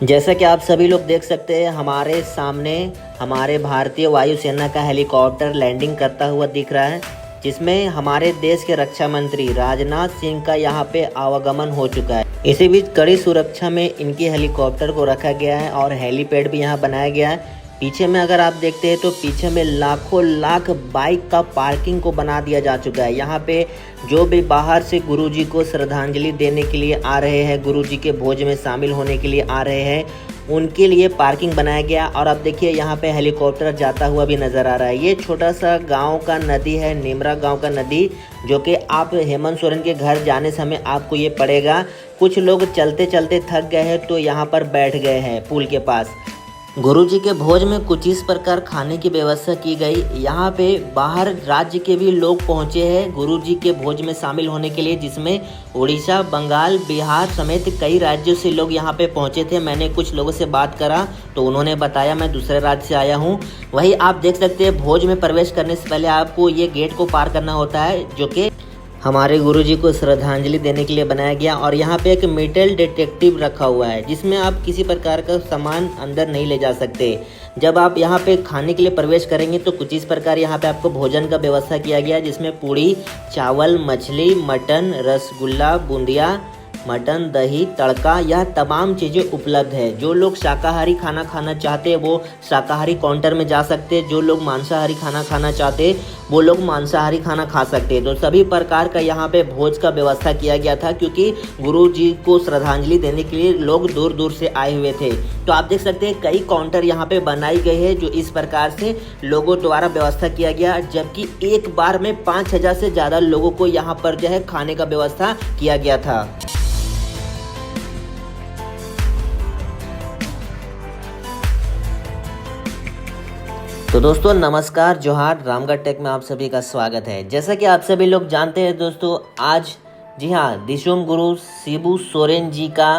जैसा कि आप सभी लोग देख सकते हैं हमारे सामने हमारे भारतीय वायुसेना का हेलीकॉप्टर लैंडिंग करता हुआ दिख रहा है, जिसमें हमारे देश के रक्षा मंत्री राजनाथ सिंह का यहां पे आवागमन हो चुका है। इसी बीच कड़ी सुरक्षा में इनकी हेलीकॉप्टर को रखा गया है और हेलीपैड भी यहां बनाया गया है। पीछे में अगर आप देखते हैं तो पीछे में लाखों लाख बाइक का पार्किंग को बना दिया जा चुका है। यहाँ पे जो भी बाहर से गुरुजी को श्रद्धांजलि देने के लिए आ रहे हैं, गुरुजी के भोज में शामिल होने के लिए आ रहे हैं, उनके लिए पार्किंग बनाया गया। और अब देखिए यहाँ पे हेलीकॉप्टर जाता हुआ भी नज़र आ रहा है। ये छोटा सा गांव का नदी है, नेमरा गांव का नदी, जो कि आप हेमंत सोरेन के घर जाने समय आपको ये पड़ेगा। कुछ लोग चलते चलते थक गए हैं तो यहाँ पर बैठ गए हैं पुल के पास। गुरुजी के भोज में कुछ इस प्रकार खाने की व्यवस्था की गई। यहाँ पे बाहर राज्य के भी लोग पहुँचे हैं गुरुजी के भोज में शामिल होने के लिए, जिसमें उड़ीसा, बंगाल, बिहार समेत कई राज्यों से लोग यहाँ पे पहुँचे थे। मैंने कुछ लोगों से बात करा तो उन्होंने बताया मैं दूसरे राज्य से आया हूँ। वही आप देख सकते हैं भोज में प्रवेश करने से पहले आपको ये गेट को पार करना होता है, जो कि हमारे गुरुजी को श्रद्धांजलि देने के लिए बनाया गया। और यहाँ पे एक मेटल डिटेक्टिव रखा हुआ है, जिसमें आप किसी प्रकार का सामान अंदर नहीं ले जा सकते। जब आप यहाँ पे खाने के लिए प्रवेश करेंगे तो कुछ इस प्रकार यहाँ पे आपको भोजन का व्यवस्था किया गया है, जिसमें पूड़ी, चावल, मछली, मटन, रसगुल्ला, बूंदिया, मटन, दही, तड़का, यह तमाम चीज़ें उपलब्ध है। जो लोग शाकाहारी खाना खाना चाहते हैं वो शाकाहारी काउंटर में जा सकते हैं, जो लोग मांसाहारी खाना खाना चाहते हैं वो लोग मांसाहारी खाना खा सकते हैं। तो सभी प्रकार का यहाँ पे भोज का व्यवस्था किया गया था, क्योंकि गुरु जी को श्रद्धांजलि देने के लिए लोग दूर दूर से आए हुए थे। तो आप देख सकते हैं कई काउंटर यहाँ पे बनाई गई है, जो इस प्रकार से लोगों द्वारा व्यवस्था किया गया, जबकि एक बार में 5000 से ज़्यादा लोगों को यहाँ पर जो है खाने का व्यवस्था किया गया था। तो दोस्तों नमस्कार, जोहार, रामगढ़ टेक में आप सभी का स्वागत है। जैसा कि आप सभी लोग जानते हैं दोस्तों, आज जी हाँ दिशुम गुरु शिबू सोरेन जी का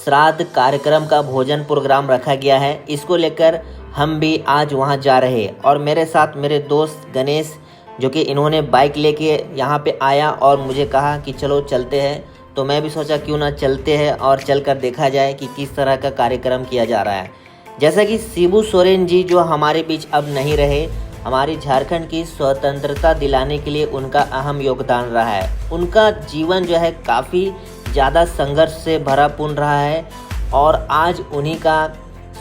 श्राद्ध कार्यक्रम का भोजन प्रोग्राम रखा गया है। इसको लेकर हम भी आज वहां जा रहे हैं और मेरे साथ मेरे दोस्त गणेश, जो कि इन्होंने बाइक लेके यहाँ पे आया और मुझे कहा कि चलो चलते हैं। तो मैं भी सोचा क्यों ना चलते हैं और चल कर देखा जाए कि किस तरह का कार्यक्रम किया जा रहा है। जैसा कि शिबू सोरेन जी जो हमारे बीच अब नहीं रहे, हमारी झारखंड की स्वतंत्रता दिलाने के लिए उनका अहम योगदान रहा है। उनका जीवन जो है काफ़ी ज़्यादा संघर्ष से भरापूर्ण रहा है और आज उन्हीं का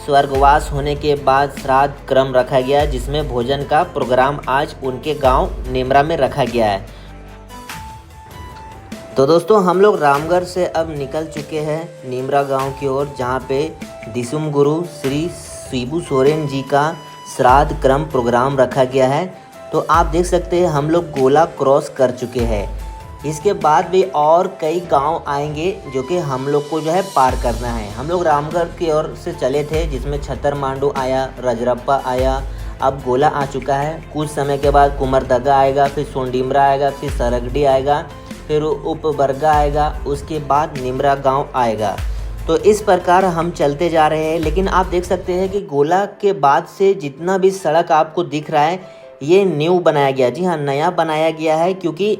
स्वर्गवास होने के बाद श्राद्ध क्रम रखा गया, जिसमें भोजन का प्रोग्राम आज उनके गांव नेमरा में रखा गया है। तो दोस्तों हम लोग रामगढ़ से अब निकल चुके हैं नेमरा गांव की ओर, जहां पे दिशुम गुरु श्री शिबू सोरेन जी का श्राद्ध क्रम प्रोग्राम रखा गया है। तो आप देख सकते हैं हम लोग गोला क्रॉस कर चुके हैं। इसके बाद भी और कई गांव आएंगे जो कि हम लोग को जो है पार करना है। हम लोग रामगढ़ की ओर से चले थे, जिसमें छतर मांडू आया, रजरप्पा आया, अब गोला आ चुका है। कुछ समय के बाद कुमरदगा आएगा, फिर सोंडिमरा आएगा, फिर सरगडी आएगा, फिर उपबरगा आएगा, उसके बाद नेमरा गांव आएगा। तो इस प्रकार हम चलते जा रहे हैं। लेकिन आप देख सकते हैं कि गोला के बाद से जितना भी सड़क आपको दिख रहा है ये न्यू बनाया गया। जी हाँ, नया बनाया गया है, क्योंकि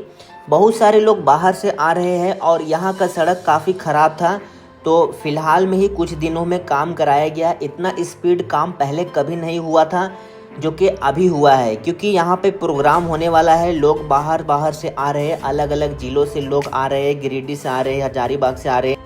बहुत सारे लोग बाहर से आ रहे हैं और यहाँ का सड़क काफ़ी ख़राब था। तो फिलहाल में ही कुछ दिनों में काम कराया गया। इतना स्पीड काम पहले कभी नहीं हुआ था जो कि अभी हुआ है, क्योंकि यहाँ पे प्रोग्राम होने वाला है। लोग बाहर से आ रहे हैं, अलग अलग ज़िलों से लोग आ रहे हैं, गिरिडीह से आ रहे हैं, हजारीबाग से आ रहे हैं।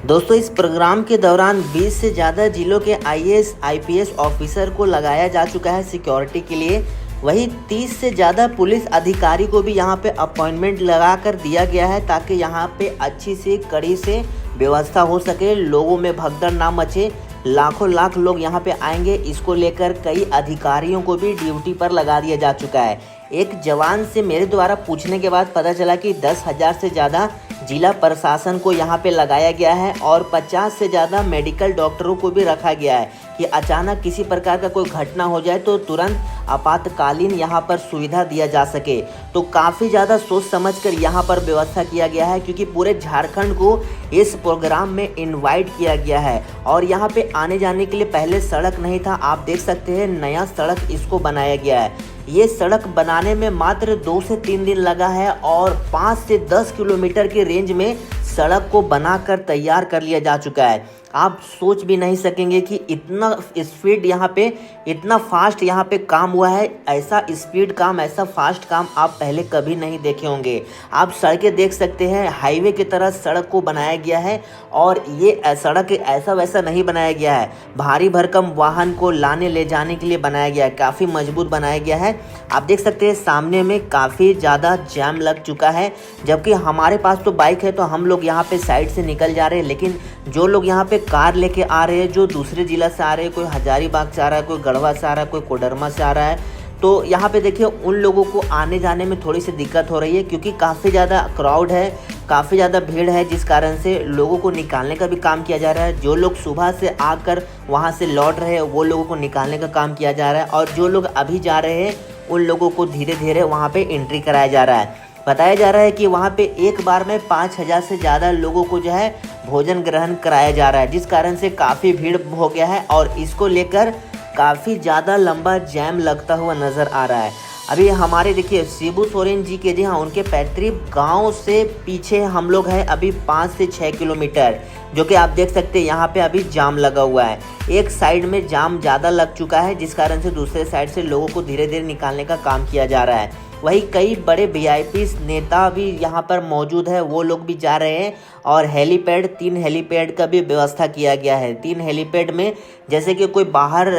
दोस्तों इस प्रोग्राम के दौरान 20 से ज़्यादा जिलों के IAS IPS ऑफिसर को लगाया जा चुका है सिक्योरिटी के लिए। वही 30 से ज़्यादा पुलिस अधिकारी को भी यहाँ पे अपॉइंटमेंट लगा कर दिया गया है, ताकि यहाँ पे अच्छी से कड़ी से व्यवस्था हो सके, लोगों में भगदड़ ना मचे। लाखों लाख लोग यहाँ पे आएंगे, इसको लेकर कई अधिकारियों को भी ड्यूटी पर लगा दिया जा चुका है। एक जवान से मेरे द्वारा पूछने के बाद पता चला कि 10,000 से ज़्यादा जिला प्रशासन को यहाँ पे लगाया गया है और 50 से ज़्यादा मेडिकल डॉक्टरों को भी रखा गया है कि अचानक किसी प्रकार का कोई घटना हो जाए तो तुरंत आपातकालीन यहाँ पर सुविधा दिया जा सके। तो काफ़ी ज़्यादा सोच समझकर यहाँ पर व्यवस्था किया गया है, क्योंकि पूरे झारखंड को इस प्रोग्राम में इनवाइट किया गया है। और यहाँ पे आने जाने के लिए पहले सड़क नहीं था, आप देख सकते हैं नया सड़क इसको बनाया गया है। ये सड़क बनाने में मात्र 2 से 3 दिन लगा है और 5 से 10 किलोमीटर के रेंज में सड़क को बनाकर तैयार कर लिया जा चुका है। आप सोच भी नहीं सकेंगे कि इतना स्पीड यहाँ पे, इतना फास्ट यहाँ पे काम हुआ है। ऐसा स्पीड काम, ऐसा फास्ट काम आप पहले कभी नहीं देखे होंगे। आप सड़कें देख सकते हैं, हाईवे की तरह सड़क को बनाया गया है और ये सड़क ऐसा वैसा नहीं बनाया गया है। भारी भरकम वाहन को लाने ले जाने के लिए बनाया गया है, काफ़ी मजबूत बनाया गया है। आप देख सकते हैं सामने में काफ़ी ज़्यादा जाम लग चुका है, जबकि हमारे पास तो बाइक है तो हम लोग यहाँ पे साइड से निकल जा रहे हैं, लेकिन जो लोग यहाँ पे कार लेके आ रहे हैं, जो दूसरे ज़िला से आ रहे हैं, कोई हजारीबाग से आ रहा है, कोई गढ़वा से आ रहा है, कोई कोडरमा से आ रहा है, तो यहाँ पे देखिए उन लोगों को आने जाने में थोड़ी सी दिक्कत हो रही है, क्योंकि काफ़ी ज़्यादा क्राउड है, काफ़ी ज़्यादा भीड़ है, जिस कारण से लोगों को निकालने का भी काम किया जा रहा है। जो लोग सुबह से आकर वहाँ से लौट रहे हैं वो लोगों को निकालने का काम किया जा रहा है, और जो लोग अभी जा रहे हैं उन लोगों को धीरे धीरे वहाँ पे एंट्री कराया जा रहा है। बताया जा रहा है कि वहाँ पे एक बार में 5000 से ज़्यादा लोगों को जो है भोजन ग्रहण कराया जा रहा है, जिस कारण से काफ़ी भीड़ हो गया है और इसको लेकर काफ़ी ज़्यादा लंबा जैम लगता हुआ नज़र आ रहा है। अभी हमारे देखिए शिबू सोरेन जी के, जी हाँ, उनके पैतृक गांव से पीछे हम लोग हैं अभी 5 से 6 किलोमीटर, जो कि आप देख सकते हैं यहाँ पे अभी जाम लगा हुआ है। एक साइड में जाम ज़्यादा लग चुका है, जिस कारण से दूसरे साइड से लोगों को धीरे धीरे निकालने का काम किया जा रहा है। वहीं कई बड़े वीआईपी नेता भी यहाँ पर मौजूद है, वो लोग भी जा रहे हैं, और हेलीपैड, 3 हेलीपैड का भी व्यवस्था किया गया है। 3 हेलीपैड में जैसे कि कोई बाहर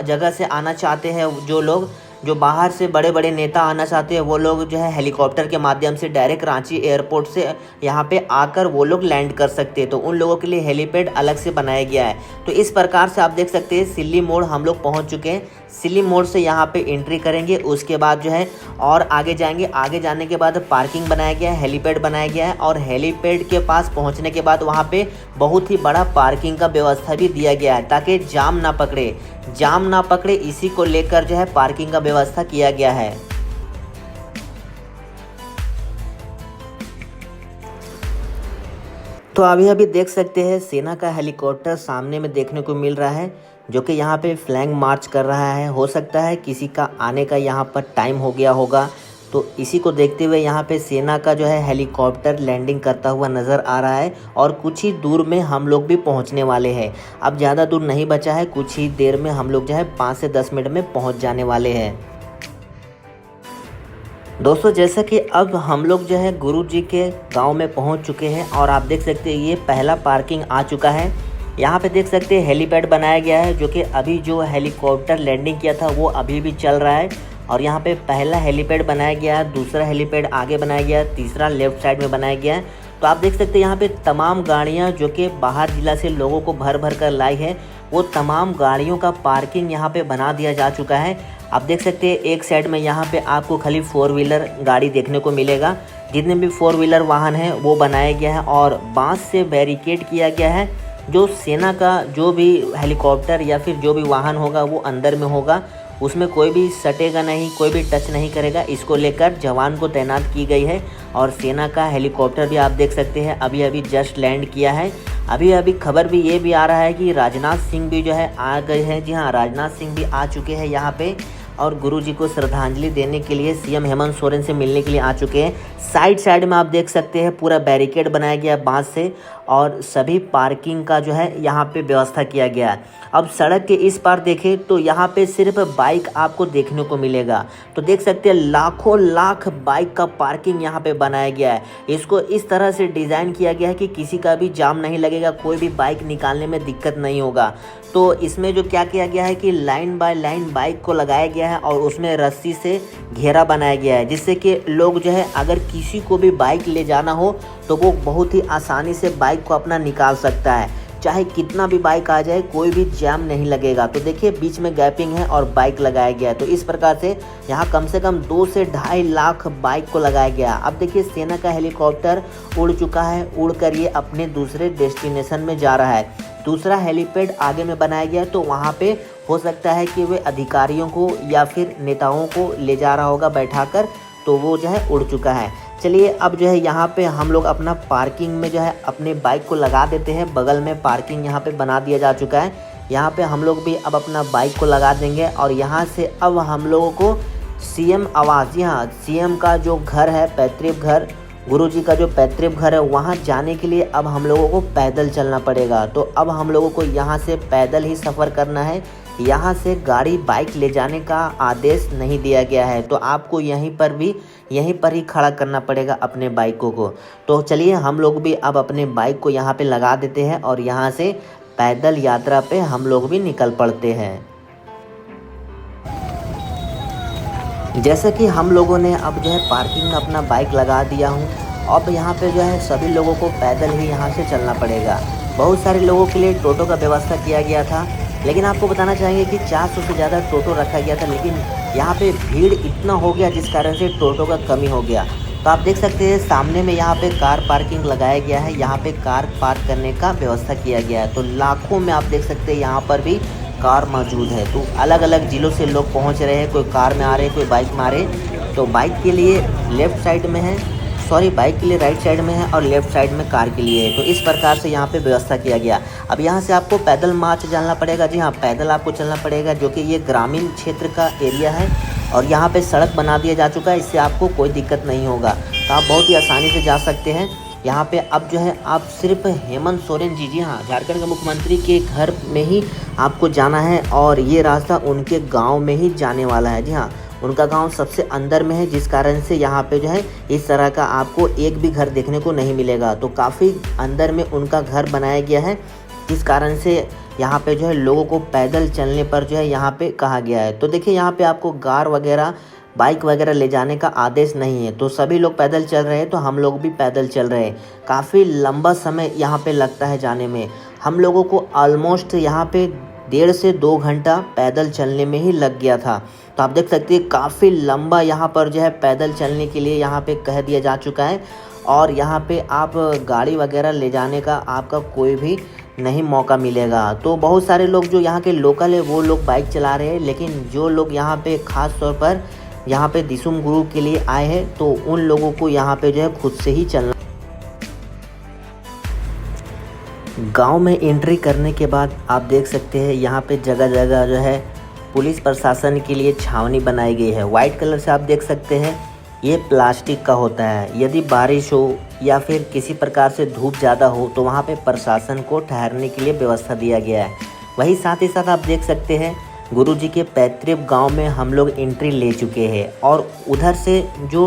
जगह से आना चाहते हैं, जो लोग जो बाहर से बड़े बड़े नेता आना चाहते हैं, वो लोग जो है हेलीकॉप्टर के माध्यम से डायरेक्ट रांची एयरपोर्ट से यहाँ पे आकर वो लोग लैंड कर सकते हैं, तो उन लोगों के लिए हेलीपैड अलग से बनाया गया है। तो इस प्रकार से आप देख सकते हैं सिल्ली मोड़ हम लोग पहुँच चुके हैं। सिल्ली मोड़ से यहाँ पे एंट्री करेंगे, उसके बाद जो है और आगे जाएंगे। आगे जाने के बाद पार्किंग बनाया गया है, हेलीपैड बनाया गया है, और हेलीपैड के पास पहुँचने के बाद वहाँ पे बहुत ही बड़ा पार्किंग का व्यवस्था भी दिया गया है, ताकि जाम ना पकड़े, इसी को लेकर जो है पार्किंग का व्यवस्था किया गया है। तो अभी देख सकते हैं सेना का हेलीकॉप्टर सामने में देखने को मिल रहा है, जो कि यहाँ पे फ्लैग मार्च कर रहा है। हो सकता है किसी का आने का यहाँ पर टाइम हो गया होगा, तो इसी को देखते हुए यहाँ पे सेना का जो है हेलीकॉप्टर लैंडिंग करता हुआ नज़र आ रहा है, और कुछ ही दूर में हम लोग भी पहुँचने वाले हैं। अब ज़्यादा दूर नहीं बचा है, कुछ ही देर में हम लोग जो है 5 से 10 मिनट में पहुँच जाने वाले हैं। दोस्तों, जैसा कि अब हम लोग जो है गुरु जी के गांव में पहुंच चुके हैं, और आप देख सकते हैं ये पहला पार्किंग आ चुका है। यहाँ पे देख सकते हैं हेलीपैड बनाया गया है, जो कि अभी जो हेलीकॉप्टर लैंडिंग किया था वो अभी भी चल रहा है, और यहाँ पे पहला हेलीपैड बनाया गया है, दूसरा हेलीपैड आगे बनाया गया है, तीसरा लेफ्ट साइड में बनाया गया है। तो आप देख सकते हैं यहाँ पे तमाम गाड़ियाँ जो कि बाहर जिला से लोगों को भर भर कर लाई है, वो तमाम गाड़ियों का पार्किंग यहाँ पे बना दिया जा चुका है। आप देख सकते हैं एक साइड में यहाँ पे आपको खाली 4 व्हीलर गाड़ी देखने को मिलेगा, जितने भी 4 व्हीलर वाहन हैं वो बनाया गया है, और बांस से बैरिकेड किया गया है। जो सेना का जो भी हेलीकॉप्टर या फिर जो भी वाहन होगा वो अंदर में होगा, उसमें कोई भी सटेगा नहीं, कोई भी टच नहीं करेगा। इसको लेकर जवान को तैनात की गई है, और सेना का हेलीकॉप्टर भी आप देख सकते हैं अभी जस्ट लैंड किया है। अभी खबर भी ये भी आ रहा है कि राजनाथ सिंह भी जो है आ गए हैं। जी हाँ, राजनाथ सिंह भी आ चुके हैं यहाँ पे, और गुरुजी को श्रद्धांजलि देने के लिए सीएम हेमंत सोरेन से मिलने के लिए आ चुके हैं। साइड में आप देख सकते हैं पूरा बैरिकेड बनाया गया है बांस से, और सभी पार्किंग का जो है यहाँ पे व्यवस्था किया गया है। अब सड़क के इस पार देखें तो यहाँ पे सिर्फ बाइक आपको देखने को मिलेगा। तो देख सकते हैं लाखों लाख बाइक का पार्किंग यहाँ पे बनाया गया है। इसको इस तरह से डिज़ाइन किया गया है कि किसी का भी जाम नहीं लगेगा, कोई भी बाइक निकालने में दिक्कत नहीं होगा। तो इसमें जो क्या किया गया है कि लाइन बाय लाइन बाइक को लगाया गया है, और उसमें रस्सी से घेरा बनाया गया है, जिससे कि लोग जो है अगर किसी को भी बाइक ले जाना हो तो वो बहुत ही आसानी से बाइक को अपना निकाल सकता है। चाहे कितना भी बाइक आ जाए, कोई भी जैम नहीं लगेगा। तो देखिए बीच में गैपिंग है और बाइक लगाया गया है। तो इस प्रकार से यहाँ कम से कम 2 से 2.5 लाख बाइक को लगाया गया। अब देखिए सेना का हेलीकॉप्टर उड़ चुका है, उड़कर ये अपने दूसरे डेस्टिनेशन में जा रहा है। दूसरा हेलीपैड आगे में बनाया गया, तो वहाँ पे हो सकता है कि वे अधिकारियों को या फिर नेताओं को ले जा रहा होगा बैठाकर, तो वो जो है उड़ चुका है। चलिए अब जो है यहाँ पे हम लोग अपना पार्किंग में जो है अपने बाइक को लगा देते हैं। बगल में पार्किंग यहाँ पे बना दिया जा चुका है। यहाँ पे हम लोग भी अब अपना बाइक को लगा देंगे, और यहाँ से अब हम लोगों को सीएम आवास, जी हाँ, सीएम का जो घर है पैतृक घर, गुरुजी का जो पैतृक घर है वहाँ जाने के लिए अब हम लोगों को पैदल चलना पड़ेगा। तो अब हम लोगों को यहाँ से पैदल ही सफ़र करना है। यहाँ से गाड़ी बाइक ले जाने का आदेश नहीं दिया गया है, तो आपको यहीं पर ही खड़ा करना पड़ेगा अपने बाइकों को। तो चलिए हम लोग भी अब अपने बाइक को यहाँ पे लगा देते हैं और यहाँ से पैदल यात्रा पे हम लोग भी निकल पड़ते हैं। जैसा कि हम लोगों ने अब जो है पार्किंग में अपना बाइक लगा दिया हूँ। अब यहाँ पे जो है सभी लोगों को पैदल ही यहाँ से चलना पड़ेगा। बहुत सारे लोगों के लिए टोटो का व्यवस्था किया गया था, लेकिन आपको बताना चाहेंगे कि 400 से ज़्यादा टोटो रखा गया था, लेकिन यहाँ पे भीड़ इतना हो गया जिस कारण से टोटो का कमी हो गया। तो आप देख सकते हैं सामने में यहाँ पे कार पार्किंग लगाया गया है, यहाँ पे कार पार्क करने का व्यवस्था किया गया है। तो लाखों में आप देख सकते हैं यहाँ पर भी कार मौजूद है। तो अलग अलग ज़िलों से लोग पहुँच रहे हैं, कोई कार में आ रहे हैं, कोई बाइक में आ रहे हैं। तो बाइक के लिए लेफ़्ट साइड में है, बाइक के लिए राइट साइड में है और लेफ़्ट साइड में कार के लिए है। तो इस प्रकार से यहाँ पे व्यवस्था किया गया। अब यहाँ से आपको पैदल मार्च चलना पड़ेगा। जी हाँ, पैदल आपको चलना पड़ेगा, जो कि ये ग्रामीण क्षेत्र का एरिया है और यहाँ पे सड़क बना दिया जा चुका है, इससे आपको कोई दिक्कत नहीं होगा। तो आप बहुत ही आसानी से जा सकते हैं। यहाँ पे अब जो है आप सिर्फ हेमंत सोरेन जी हाँ, झारखंड के मुख्यमंत्री के घर में ही आपको जाना है और ये रास्ता उनके गाँव में ही जाने वाला है। जी हाँ, उनका गांव सबसे अंदर में है, जिस कारण से यहाँ पे जो है इस तरह का आपको एक भी घर देखने को नहीं मिलेगा। तो काफ़ी अंदर में उनका घर बनाया गया है, जिस कारण से यहाँ पे जो है लोगों को पैदल चलने पर जो है यहाँ पे कहा गया है। तो देखिए यहाँ पे आपको कार वगैरह बाइक वगैरह ले जाने का आदेश नहीं है। तो सभी लोग पैदल चल रहे हैं, तो हम लोग भी पैदल चल रहे हैं। काफ़ी लंबा समय यहाँ पे लगता है जाने में। हम लोगों को ऑलमोस्ट यहाँ पे 1.5 से 2 घंटा पैदल चलने में ही लग गया था। तो आप देख सकते हैं काफ़ी लंबा यहाँ पर जो है पैदल चलने के लिए यहाँ पे कह दिया जा चुका है और यहाँ पे आप गाड़ी वगैरह ले जाने का आपका कोई भी नहीं मौका मिलेगा। तो बहुत सारे लोग जो यहाँ के लोकल है वो लोग बाइक चला रहे हैं, लेकिन जो लोग यहाँ पे ख़ास तौर पर यहाँ पे दिसुम गुरु के लिए आए हैं तो उन लोगों को यहाँ पे जो है खुद से ही चलना। गांव में एंट्री करने के बाद आप देख सकते हैं यहाँ पे जगह जगह जो है पुलिस प्रशासन के लिए छावनी बनाई गई है। वाइट कलर से आप देख सकते हैं, ये प्लास्टिक का होता है। यदि बारिश हो या फिर किसी प्रकार से धूप ज़्यादा हो तो वहाँ पे प्रशासन को ठहरने के लिए व्यवस्था दिया गया है। वही साथ ही साथ आप देख सकते हैं गुरुजी के पैतृक गांव में हम लोग एंट्री ले चुके हैं और उधर से जो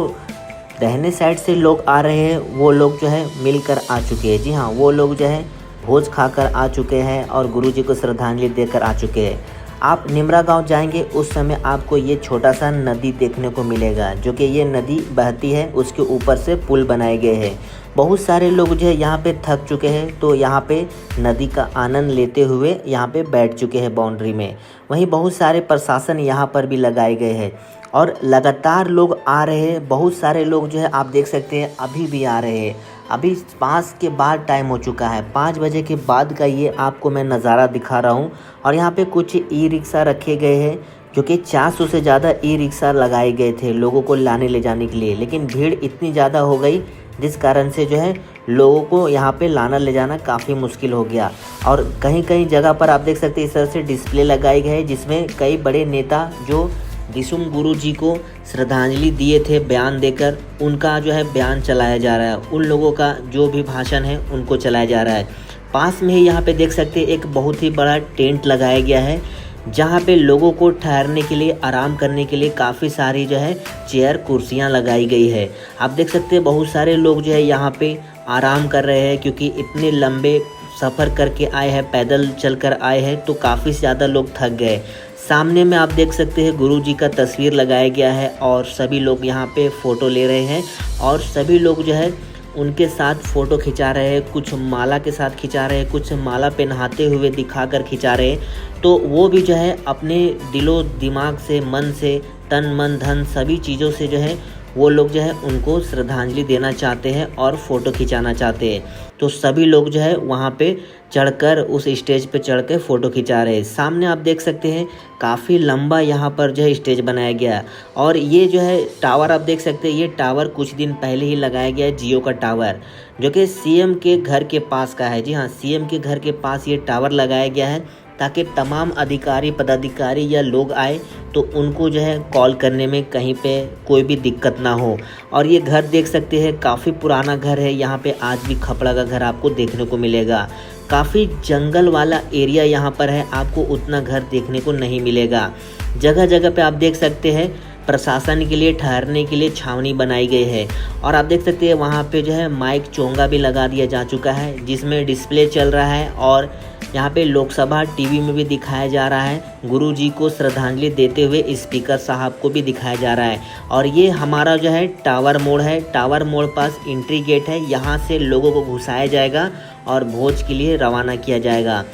दाहिने साइड से लोग आ रहे हैं वो लोग जो है मिलकर आ चुके हैं। जी हाँ, वो लोग जो है भोज खाकर आ चुके हैं और गुरुजी को श्रद्धांजलि देकर आ चुके हैं। आप निमरा गांव जाएंगे उस समय आपको ये छोटा सा नदी देखने को मिलेगा, जो कि ये नदी बहती है, उसके ऊपर से पुल बनाए गए हैं। बहुत सारे लोग जो है यहाँ पे थक चुके हैं, तो यहाँ पे नदी का आनंद लेते हुए यहाँ पे बैठ चुके हैं बाउंड्री में। वहीं बहुत सारे प्रशासन यहाँ पर भी लगाए गए हैं और लगातार लोग आ रहे हैं। बहुत सारे लोग जो है आप देख सकते हैं अभी भी आ रहे हैं। अभी 5 के बाद टाइम हो चुका है, 5 बजे के बाद का ये आपको मैं नज़ारा दिखा रहा हूँ। और यहाँ पे कुछ ई रिक्शा रखे गए हैं, जो कि 400 से ज़्यादा ई रिक्शा लगाए गए थे लोगों को लाने ले जाने के लिए, लेकिन भीड़ इतनी ज़्यादा हो गई जिस कारण से जो है लोगों को यहाँ पे लाना ले जाना काफ़ी मुश्किल हो गया। और कहीं कहीं जगह पर आप देख सकते हैं इस तरह से डिस्प्ले लगाए गए हैं, जिसमें कई बड़े नेता जो दिसुम गुरु जी को श्रद्धांजलि दिए थे बयान देकर, उनका जो है बयान चलाया जा रहा है। उन लोगों का जो भी भाषण है उनको चलाया जा रहा है। पास में ही यहाँ पे देख सकते हैं एक बहुत ही बड़ा टेंट लगाया गया है, जहाँ पे लोगों को ठहरने के लिए, आराम करने के लिए काफ़ी सारी जो है चेयर कुर्सियाँ लगाई गई है। आप देख सकते हैं बहुत सारे लोग जो है यहाँ पे आराम कर रहे हैं, क्योंकि इतने लंबे सफ़र करके आए हैं, पैदल चलकर आए हैं, तो काफ़ी ज़्यादा लोग थक गए। सामने में आप देख सकते हैं गुरुजी का तस्वीर लगाया गया है और सभी लोग यहाँ पे फ़ोटो ले रहे हैं और सभी लोग जो है उनके साथ फ़ोटो खिंचा रहे हैं। कुछ माला के साथ खिंचा रहे हैं, कुछ माला पहनाते हुए दिखाकर खिंचा रहे हैं। तो वो भी जो है अपने दिलो दिमाग से, मन से, तन मन धन सभी चीज़ों से जो है वो लोग जो है उनको श्रद्धांजलि देना चाहते हैं और फ़ोटो खिंचाना चाहते हैं। तो सभी लोग जो है वहाँ पे चढ़कर, उस स्टेज पे चढ़ के फ़ोटो खिंचा रहे हैं। सामने आप देख सकते हैं काफ़ी लंबा यहाँ पर जो है स्टेज बनाया गया है। और ये जो है टावर आप देख सकते हैं, ये टावर कुछ दिन पहले ही लगाया गया है, जियो का टावर, जो कि सीएम के घर के पास का है। जी हाँ, सीएम के घर के पास ये टावर लगाया गया है, ताकि तमाम अधिकारी पदाधिकारी या लोग आए तो उनको जो है कॉल करने में कहीं पे कोई भी दिक्कत ना हो। और ये घर देख सकते हैं, काफ़ी पुराना घर है। यहाँ पे आज भी खपड़ा का घर आपको देखने को मिलेगा। काफ़ी जंगल वाला एरिया यहाँ पर है, आपको उतना घर देखने को नहीं मिलेगा। जगह जगह पे आप देख सकते हैं प्रशासन के लिए ठहरने के लिए छावनी बनाई गई है। और आप देख सकते हैं वहाँ पे जो है माइक चोंगा भी लगा दिया जा चुका है, जिसमें डिस्प्ले चल रहा है और यहाँ पे लोकसभा टीवी में भी दिखाया जा रहा है। गुरुजी को श्रद्धांजलि देते हुए स्पीकर साहब को भी दिखाया जा रहा है। और ये हमारा जो है टावर मोड़ है, टावर मोड़ पास एंट्री गेट है, यहाँ से लोगों को घुसाया जाएगा और भोज के लिए रवाना किया जाएगा।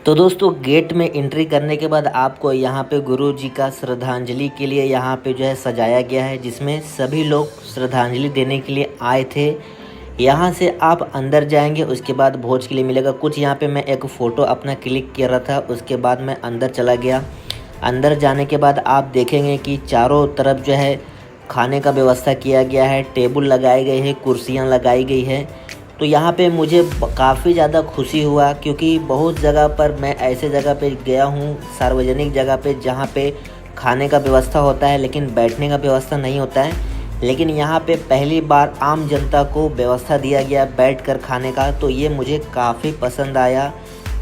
तो दोस्तों गेट में एंट्री करने के बाद आपको यहाँ पे गुरुजी का श्रद्धांजलि के लिए यहाँ पे जो है सजाया गया है, जिसमें सभी लोग श्रद्धांजलि देने के लिए आए थे। यहाँ से आप अंदर जाएंगे, उसके बाद भोज के लिए मिलेगा कुछ। यहाँ पे मैं एक फ़ोटो अपना क्लिक कर रहा था, उसके बाद मैं अंदर चला गया। अंदर जाने के बाद आप देखेंगे कि चारों तरफ जो है खाने का व्यवस्था किया गया है, टेबल लगाए गए हैं, कुर्सियाँ लगाई गई है। तो यहाँ पे मुझे काफ़ी ज़्यादा खुशी हुआ, क्योंकि बहुत जगह पर मैं ऐसे जगह पे गया हूँ, सार्वजनिक जगह पे, जहाँ पे खाने का व्यवस्था होता है लेकिन बैठने का व्यवस्था नहीं होता है। लेकिन यहाँ पे पहली बार आम जनता को व्यवस्था दिया गया बैठकर खाने का, तो ये मुझे काफ़ी पसंद आया,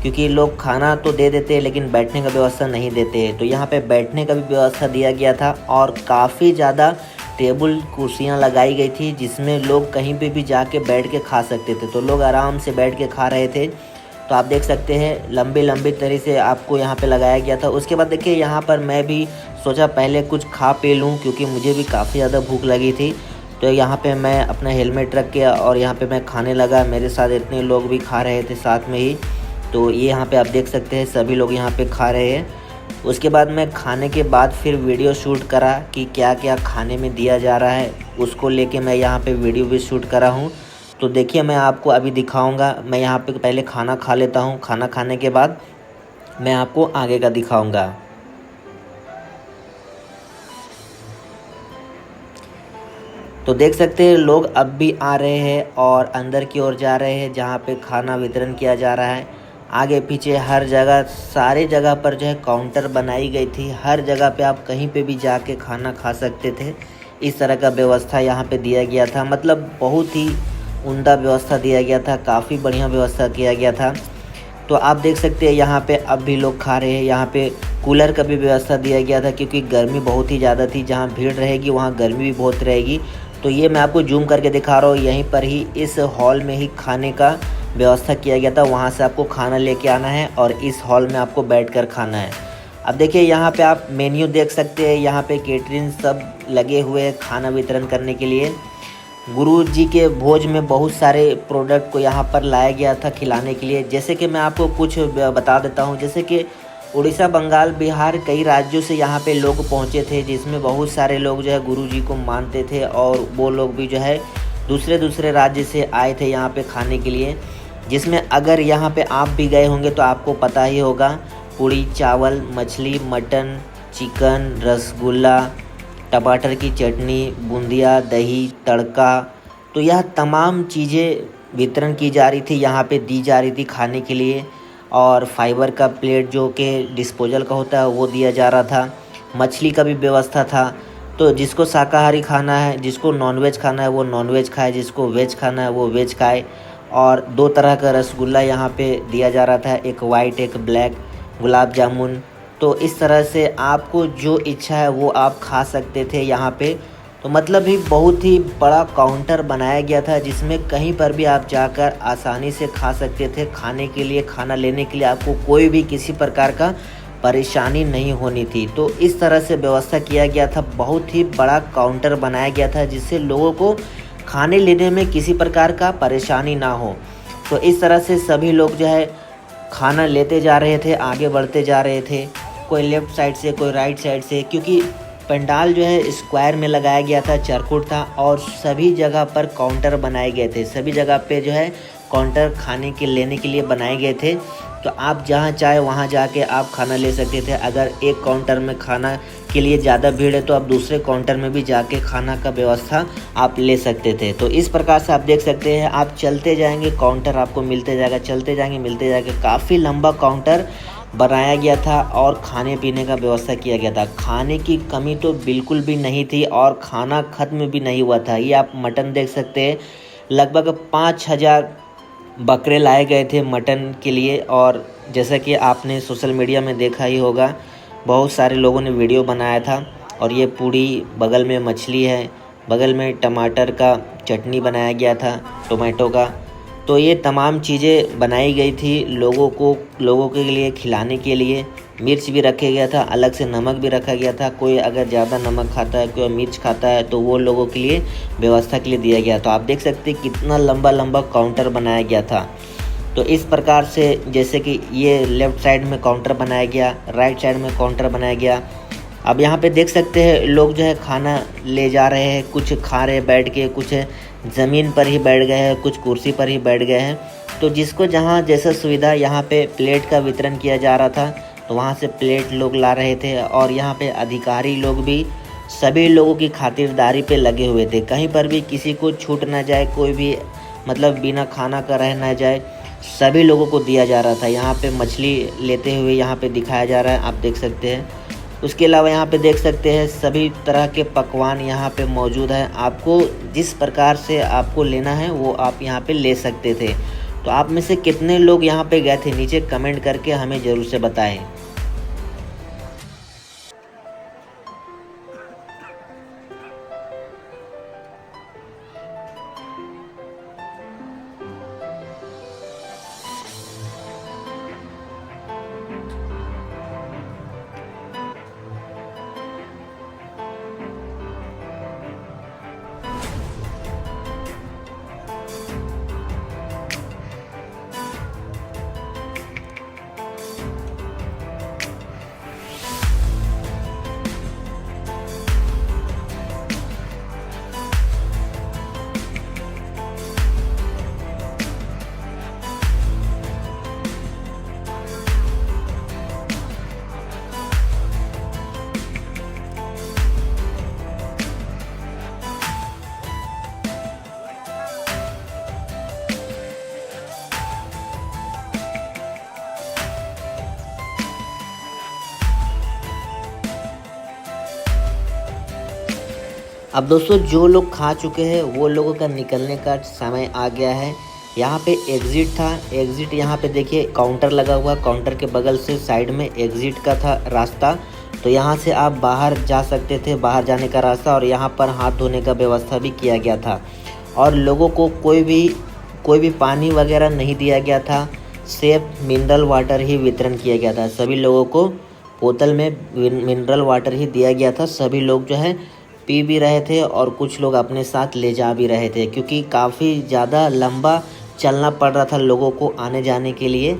क्योंकि लोग खाना तो दे देते हैं लेकिन बैठने का व्यवस्था नहीं देते। तो यहाँ पे बैठने का भी व्यवस्था दिया गया था और काफ़ी ज़्यादा टेबल कुर्सियाँ लगाई गई थी, जिसमें लोग कहीं पे भी जाके बैठ के खा सकते थे। तो लोग आराम से बैठ के खा रहे थे। तो आप देख सकते हैं लंबी लंबी तरह से आपको यहाँ पे लगाया गया था। उसके बाद देखिए यहाँ पर मैं भी सोचा पहले कुछ खा पी लूँ, क्योंकि मुझे भी काफ़ी ज़्यादा भूख लगी थी। तो यहाँ पे मैं अपना हेलमेट रख के और यहाँ पे मैं खाने लगा। मेरे साथ इतने लोग भी खा रहे थे साथ में ही। तो ये यहाँ पे आप देख सकते हैं सभी लोग यहाँ पे खा रहे हैं। उसके बाद मैं खाने के बाद फिर वीडियो शूट करा कि क्या क्या खाने में दिया जा रहा है, उसको लेके मैं यहाँ पे वीडियो भी शूट करा हूँ। तो देखिए मैं आपको अभी दिखाऊंगा। मैं यहाँ पे पहले खाना खा लेता हूँ, खाना खाने के बाद मैं आपको आगे का दिखाऊंगा। तो देख सकते हैं लोग अब भी आ रहे हैं और अंदर की ओर जा रहे हैं, जहाँ पे खाना वितरण किया जा रहा है। आगे पीछे हर जगह सारे जगह पर जो है काउंटर बनाई गई थी। हर जगह पे आप कहीं पे भी जाके खाना खा सकते थे। इस तरह का व्यवस्था यहाँ पे दिया गया था, मतलब बहुत ही उम्दा व्यवस्था दिया गया था, काफ़ी बढ़िया व्यवस्था किया गया था। तो आप देख सकते हैं यहाँ पे अब भी लोग खा रहे हैं। यहाँ पे कूलर का भी व्यवस्था दिया गया था, क्योंकि गर्मी बहुत ही ज़्यादा थी। जहाँ भीड़ रहेगी वहाँ गर्मी भी बहुत रहेगी। तो ये मैं आपको जूम करके दिखा रहा हूँ, यहीं पर ही इस हॉल में ही खाने का व्यवस्था किया गया था। वहाँ से आपको खाना लेके आना है और इस हॉल में आपको बैठकर खाना है। अब देखिए यहाँ पे आप मेन्यू देख सकते हैं। यहाँ पे केटरिंग सब लगे हुए हैं खाना वितरण करने के लिए। गुरु जी के भोज में बहुत सारे प्रोडक्ट को यहाँ पर लाया गया था खिलाने के लिए। जैसे कि मैं आपको कुछ बता देता हूँ, जैसे कि उड़ीसा, बंगाल, बिहार, कई राज्यों से यहाँ पे लोग पहुँचे थे, जिसमें बहुत सारे लोग जो है गुरु जी को मानते थे और वो लोग भी जो है दूसरे राज्य से आए थे यहाँ पे खाने के लिए। जिसमें अगर यहाँ पे आप भी गए होंगे तो आपको पता ही होगा, पूड़ी चावल, मछली, मटन, चिकन, रसगुल्ला, टमाटर की चटनी, बूंदिया, दही, तड़का, तो यह तमाम चीज़ें वितरण की जा रही थी, यहाँ पे दी जा रही थी खाने के लिए। और फाइबर का प्लेट जो कि डिस्पोजल का होता है वो दिया जा रहा था। मछली का भी व्यवस्था था। तो जिसको शाकाहारी खाना है, जिसको नॉनवेज खाना है वो नॉनवेज खाए, जिसको वेज खाना है वो वेज खाए। और 2 तरह का रसगुल्ला यहाँ पे दिया जा रहा था, एक वाइट एक ब्लैक, गुलाब जामुन। तो इस तरह से आपको जो इच्छा है वो आप खा सकते थे यहाँ पे। तो मतलब ही बहुत ही बड़ा काउंटर बनाया गया था, जिसमें कहीं पर भी आप जाकर आसानी से खा सकते थे। खाने के लिए, खाना लेने के लिए आपको कोई भी किसी प्रकार का परेशानी नहीं होनी थी। तो इस तरह से व्यवस्था किया गया था। बहुत ही बड़ा काउंटर बनाया गया था, जिससे लोगों को खाने लेने में किसी प्रकार का परेशानी ना हो। तो इस तरह से सभी लोग जो है खाना लेते जा रहे थे, आगे बढ़ते जा रहे थे, कोई लेफ़्ट साइड से, कोई राइट साइड से, क्योंकि पंडाल जो है स्क्वायर में लगाया गया था, चरखुट था और सभी जगह पर काउंटर बनाए गए थे। सभी जगह पे जो है काउंटर खाने के लेने के लिए बनाए गए थे। तो आप जहाँ चाहे वहाँ जाके आप खाना ले सकते थे। अगर एक काउंटर में खाना के लिए ज़्यादा भीड़ है तो आप दूसरे काउंटर में भी जाके खाना का व्यवस्था आप ले सकते थे। तो इस प्रकार से आप देख सकते हैं, आप चलते जाएंगे काउंटर आपको मिलते जाएगा, चलते जाएंगे मिलते जाएगा। काफ़ी लंबा काउंटर बनाया गया था और खाने पीने का व्यवस्था किया गया था। खाने की कमी तो बिल्कुल भी नहीं थी और खाना ख़त्म भी नहीं हुआ था। ये आप मटन देख सकते हैं, लगभग 5000 बकरे लाए गए थे मटन के लिए। और जैसा कि आपने सोशल मीडिया में देखा ही होगा, बहुत सारे लोगों ने वीडियो बनाया था। और ये पूरी बगल में मछली है, बगल में टमाटर का चटनी बनाया गया था, टोमेटो का। तो ये तमाम चीज़ें बनाई गई थी लोगों के लिए खिलाने के लिए। मिर्च भी रखा गया था, अलग से नमक भी रखा गया था। कोई अगर ज़्यादा नमक खाता है, कोई मिर्च खाता है, तो वो लोगों के लिए व्यवस्था के लिए दिया गया। तो आप देख सकते हैं कितना लंबा लंबा काउंटर बनाया गया था। तो इस प्रकार से जैसे कि ये लेफ़्ट साइड में काउंटर बनाया गया, राइट साइड में काउंटर बनाया गया। अब यहाँ पे देख सकते हैं लोग जो है खाना ले जा रहे हैं, कुछ खा रहे बैठ के, कुछ ज़मीन पर ही बैठ गए हैं, कुछ कुर्सी पर ही बैठ गए हैं। तो जिसको जहाँ जैसा सुविधा, यहाँ पे प्लेट का वितरण किया जा रहा था तो वहाँ से प्लेट लोग ला रहे थे। और यहाँ पे अधिकारी लोग भी सभी लोगों की खातिरदारी पे लगे हुए थे, कहीं पर भी किसी को छूट ना जाए, कोई भी मतलब बिना खाना का रह ना जाए, सभी लोगों को दिया जा रहा था। यहाँ पे मछली लेते हुए यहाँ पे दिखाया जा रहा है, आप देख सकते हैं। उसके अलावा यहाँ पे देख सकते हैं सभी तरह के पकवान यहाँ पे मौजूद हैं। आपको जिस प्रकार से आपको लेना है वो आप यहाँ पे ले सकते थे। तो आप में से कितने लोग यहाँ पे गए थे, नीचे कमेंट करके हमें ज़रूर से बताएं। अब दोस्तों जो लोग खा चुके हैं वो लोगों का निकलने का समय आ गया है। यहाँ पे एग्ज़िट था, एग्ज़िट यहाँ पे देखिए काउंटर लगा हुआ, काउंटर के बगल से साइड में एग्ज़िट का था रास्ता। तो यहाँ से आप बाहर जा सकते थे, बाहर जाने का रास्ता। और यहाँ पर हाथ धोने का व्यवस्था भी किया गया था। और लोगों को कोई भी पानी वगैरह नहीं दिया गया था, सिर्फ मिनरल वाटर ही वितरण किया गया था। सभी लोगों को बोतल में मिनरल वाटर ही दिया गया था। सभी लोग जो है पी भी रहे थे और कुछ लोग अपने साथ ले जा भी रहे थे, क्योंकि काफ़ी ज़्यादा लंबा चलना पड़ रहा था लोगों को आने जाने के लिए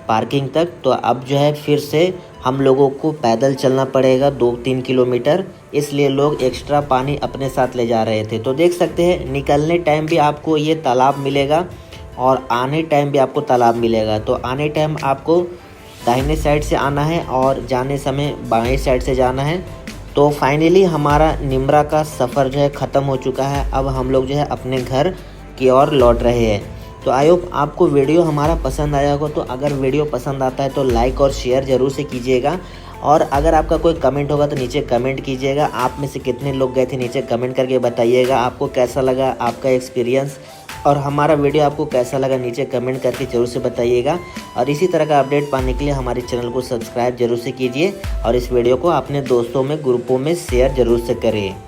पार्किंग तक। तो अब जो है फिर से हम लोगों को पैदल चलना पड़ेगा 2-3 किलोमीटर, इसलिए लोग एक्स्ट्रा पानी अपने साथ ले जा रहे थे। तो देख सकते हैं निकलने टाइम भी आपको ये तालाब मिलेगा और आने टाइम भी आपको तालाब मिलेगा। तो आने टाइम आपको दाहिने साइड से आना है और जाने समय बाएं साइड से जाना है। तो फाइनली हमारा निमरा का सफ़र जो है ख़त्म हो चुका है। अब हम लोग जो है अपने घर की ओर लौट रहे हैं। तो आई होप आपको वीडियो हमारा पसंद आया होगा। तो अगर वीडियो पसंद आता है तो लाइक और शेयर ज़रूर से कीजिएगा। और अगर आपका कोई कमेंट होगा तो नीचे कमेंट कीजिएगा। आप में से कितने लोग गए थे नीचे कमेंट करके बताइएगा। आपको कैसा लगा आपका एक्सपीरियंस और हमारा वीडियो आपको कैसा लगा नीचे कमेंट करके ज़रूर से बताइएगा। और इसी तरह का अपडेट पाने के लिए हमारे चैनल को सब्सक्राइब जरूर से कीजिए और इस वीडियो को अपने दोस्तों में ग्रुपों में शेयर ज़रूर से करें।